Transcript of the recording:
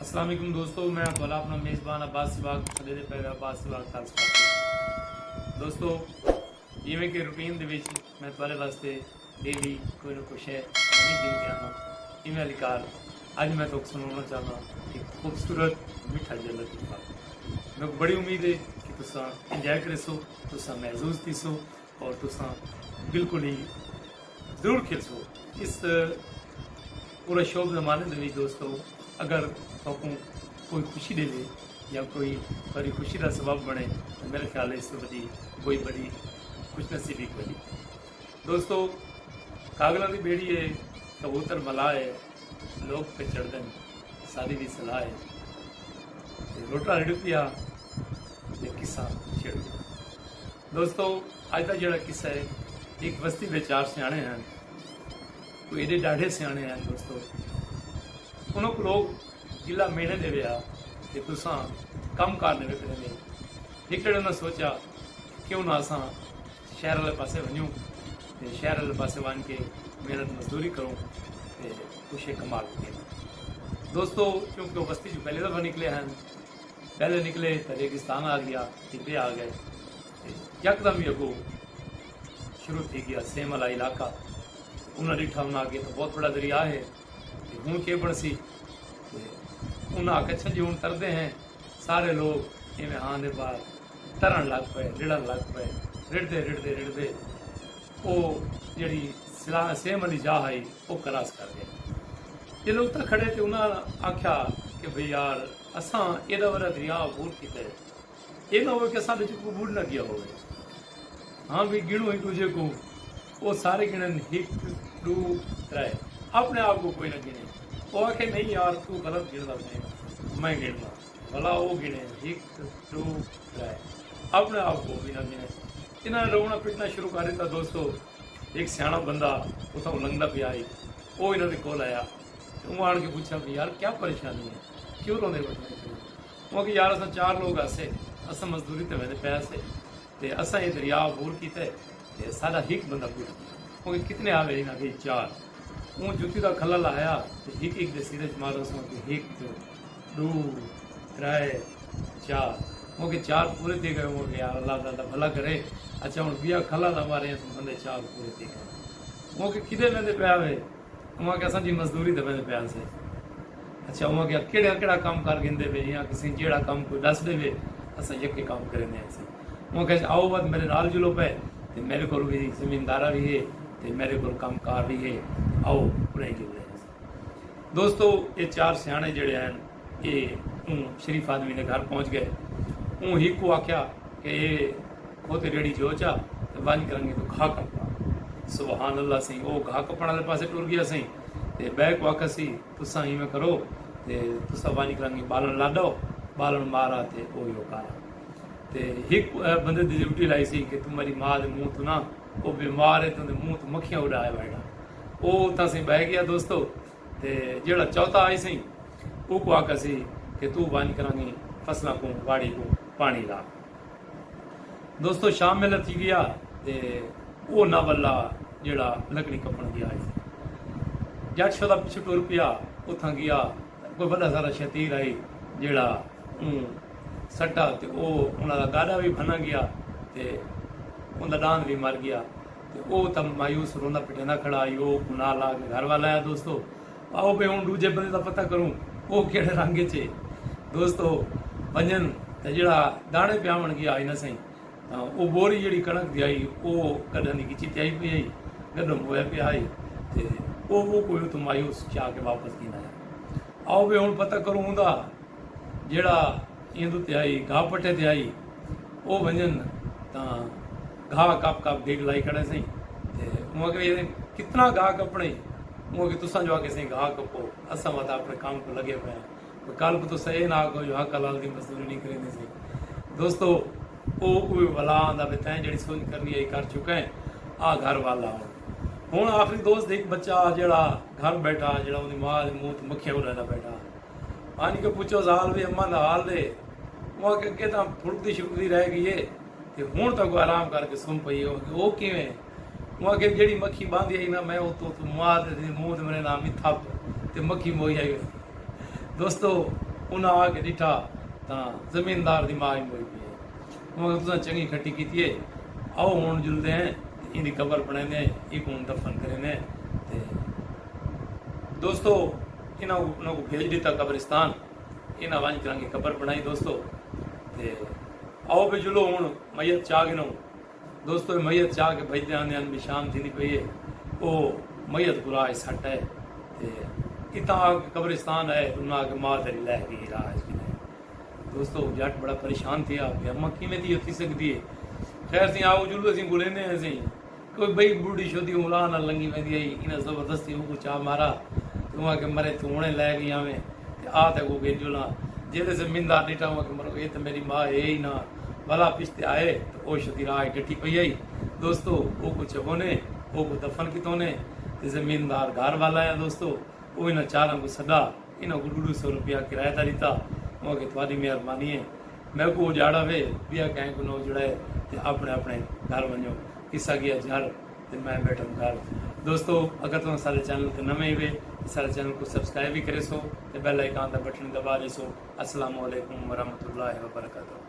अस्सलाम वालेकुम दोस्तों, मैं वाला अपना मेज़बान अब्बास सिवाग सदे पैदा अब्बास सिवाग खालस करते दोस्तों जिमें कि रूटीन दे विच मैं तुम्हारे वास्ते डेली कोई ना कोई शे नवीं दिन के आना इवें लिकार अज मैं तो सुनाना चाहना एक खूबसूरत मीठा जिहा लतीफ़ा। मेरे को बड़ी उम्मीद है कि तुसा इंजॉय करेसो, तुसा महसूस थीसो और तुसा बिल्कुल ही जरूर खेलसो इस पूरे शौक जमाने दे दोस्तों। अगर तुमको कोई खुशी दे या कोई बड़ी खुशी का सबब बने तो मेरे ख्याल है इससे बड़ी कोई बड़ी खुशनसीबी कोई दोस्तों। कागलों की बेड़ी है, कबूतर मला है, लोग पे चढ़ दें सारी भी सलाह है, रोटा रिड़ पिया किस्सा छिड़ गया। दोस्तों अज का जोड़ा किस्सा है, एक बस्ती में चार सियाने हैं, कोई एडे डाढ़े सियाने हैं दोस्तों। उन्होंने लोग जिला मेहने दे आ कि तुसा कम करने करेंगे। एक ने सोचा क्यों ना असा शहर वाले पासे वनूँ तो शहर वाले पासे वन के मेहनत मजदूरी करूँ तो कुछ कमा के दोस्तों। क्योंकि वो बस्ती जो पहले दफ़ा निकले हैं, पहले निकले तो रेगिस्तान आ गया, टिब्बे आ गए, यकदम ही अगो शुरू थी गया सेम वाला इलाका। उन्हें डिठा उन्हें आगे तो बहुत बड़ा दरिया है, हूँ के बड़सी उन्हें आके अच्छा जी हूँ तरते हैं सारे लोग इवें हाँ दे बाहर तरन लग पे, रिड़न लग पे, रिड़ते रिड़ते रिड़ते वो जी सेम वाली जा आई वो क्रॉस कर गए। ये लोग तो खड़े थे, उन्हें आख्या कि भाई यार असा एदा वाला दरिया अबूर किते ये ना हो कि असा बिच को बूढ़ ना गया हो। हाँ भी गिणो एक दूजे को, वो सारे गिणन एक दो त्रै, अपने आप को कोई ना गिने। वो आखे नहीं यार तू गलत गिनता नहीं, मैं गिनना भला वो गिने एक दो त्रै, अपने आप को भी ना गिने। इन्होंने रोना पिटना शुरू कर दिया दोस्तों। एक सियाना बंदा उतो लंघदा पिया आई, वो इन्होंने कोल आया, वो आन के पूछा भी यार क्या परेशानी है, क्यों रोने बैठे। वो कि यार असा चार लोग आसे असा मजदूरी तो मैंने पैसे ते असा ये दरिया अबूर किया सारा एक बंदा पूरा। वो कितने आ गए इन्हें चार, वो जुत्ती का खला लाया तो एक एक दे सिरे च मारो सो कि एक दो त्रै चार, वो के चार पूरे दे गए। वो के यार अल्लाह ताला भला करे, अच्छा हम बिया खला ना मारे तो बंदे चार पूरे दे गए। वो के किदे मैंने पिया वे, वहाँ के असा जी मजदूरी तो मैंने पिया से। अच्छा वहाँ के केड़ा केड़ा काम कर गिंदे वे या किसी जेड़ा काम कोई दस दे वे असा यके काम करेंगे ऐसे। वहाँ कहे आओ बात मेरे नाल जुलो पे तो मेरे को भी जमींदारा भी है तो मेरे को कामकार भी है, आओ उन्हें जुल रहे हैं दोस्तों। ये चार सियाने जड़े हैं ये शरीफ आदमी ने घर पहुँच गए। ऊँ ही को आख्या कि ये खोते रेड़ी जो चा तो बंद करेंगे तो घा कपड़ा सुबहान अल्लाह सी। वो घा कपड़ा वाले पासे टुर गया सी तो बैक वाक सी तुसा इवें करो तो तुसा बंद करेंगे बालन लाडो बालन मारा तो वो कारा तो एक बंदे की ड्यूटी लाई सी कि तुम्हारी माँ के मुँह तो ना वो बीमार है तो मुँह तो मक्खियाँ उड़ाए बैठा। वो तो सी बह गया दोस्तों। तो जोड़ा चौथा आई सी वो को आका सी कि तू बंद करांगी फसलों को बाड़ी को पानी ला। दोस्तों शाम में थी गया तो वो ना बल्ला जोड़ा लकड़ी कपन गया जट शोदा पिछू टुर पिया। उथा गया कोई बड़ा सारा शतीर आई जोड़ा सट्टा तो वो उन्होंने गाड़ा भी बना गया तो उनका दान भी मर गया। तो वो तब मायूस रोंदा पिटेंदा खड़ा आई। वो गुनाह ला के घर वाला आया दोस्तों। आओ भाई हूँ दूजे बंदे का पता करूँ वो केड़े रंग चे दोस्तों वजन तो जोड़ा दाने पियावन गया इन सही वो बोरी जी कणक की आई वो कढ़न की खिची त्याई पी आई गडम होया पे आई तो वो कोई तो मायूस चाह के वापस की आया। आओ भाई हूँ पता करूँ उनका जोड़ा इंदू ते आई घाह पट्टे ते आई वो वजन तो घाह कप कप देख लाई खड़े सही। वहाँ के कितना घाह कपने वहाँ के तुसा जो आके सही घाह कपो असा मत अपने काम को लगे पे कल को तो सही ना आगो जो हक लाल की मजदूरी नहीं करेंगे सही दोस्तों। वो कोई भला आंदा भी तैं जी सोच करनी है कर चुके हैं आ घर वाला हूँ आखिरी दोस्त एक बच्चा जड़ा घर बैठा जड़ा उनकी माँ मुँह तो मक्खियाँ उड़ादा बैठा आनी के पूछो हाल भी अम्मा का हाल दे वहाँ के अगे तो फुड़कती शुड़कती रह गई है तो हूँ तक तो आराम करके सुन पई वो किवें वहाँ के जी मक्खी बांधी आई ना मैं वो तो मार मुँह मेरे नाम ही थप तो मक्खी मोई आई दोस्तों उन्हें आके डिठा तो जमीनदार की माँ ही मोई पी है। मगर तुसा चंगी खट्टी की है, आओ हुण जुलते हैं इनकी कबर बनाने एक हुण दफन करें। ते दोस्तों इन्हों को भेज दिता कब्रिस्तान, इन्हें वंज करा कबर बनाई दोस्तों। ते आओ भी जुलो हुण मैयत चाह गिनो दोस्तों। मैयत चाह के भजते आने भी शाम थी पई है, वो मैयत गुराज सट है। ते इतना कब्रिस्तान है, उन्हें आके माँ तेरी लै गई राज दोस्तों। जट बड़ा परेशान थे आप अम्मा किमें थी थी सकती है। खैर सी आओ जुलो असीं बुलेने असीं कोई बई बूढ़ी शोधी उलाह ना लंगी वेंदी आई, इन्हें जबरदस्ती को चाह मारा तू आके मरे तू हुणे लै गई आवें ते आ ते को गेंजुला जेदे जमीनदार डिठा हुआ कि मरो ये तो मेरी माँ है ही ना भला पिछते आए तो वो शोधी राह गठी पई आई दोस्तों। वो कुछ होने वो को दफन कितो ने ते जमीनदार घर वाला है दोस्तों। वो इन्हें चारों को सदा इन्हें को 150 रुपया किराया दिता। वो कि तुम्हारी मेहरबानी है, मैं को उजाड़ा वे बिया कहीं को न उजड़ाए तो अपने अपने घर वनो किसा गया घर तो मैं बैठा घर दोस्तों। अगर तुम सारे चैनल ते नवे वे सारे चैनल को सब्सक्राइब भी करे सो ते बेल आइकन का बटन दबा दे सो। अस्सलाम वालेकुम वरहमतुल्लाहि वबरकातुहू।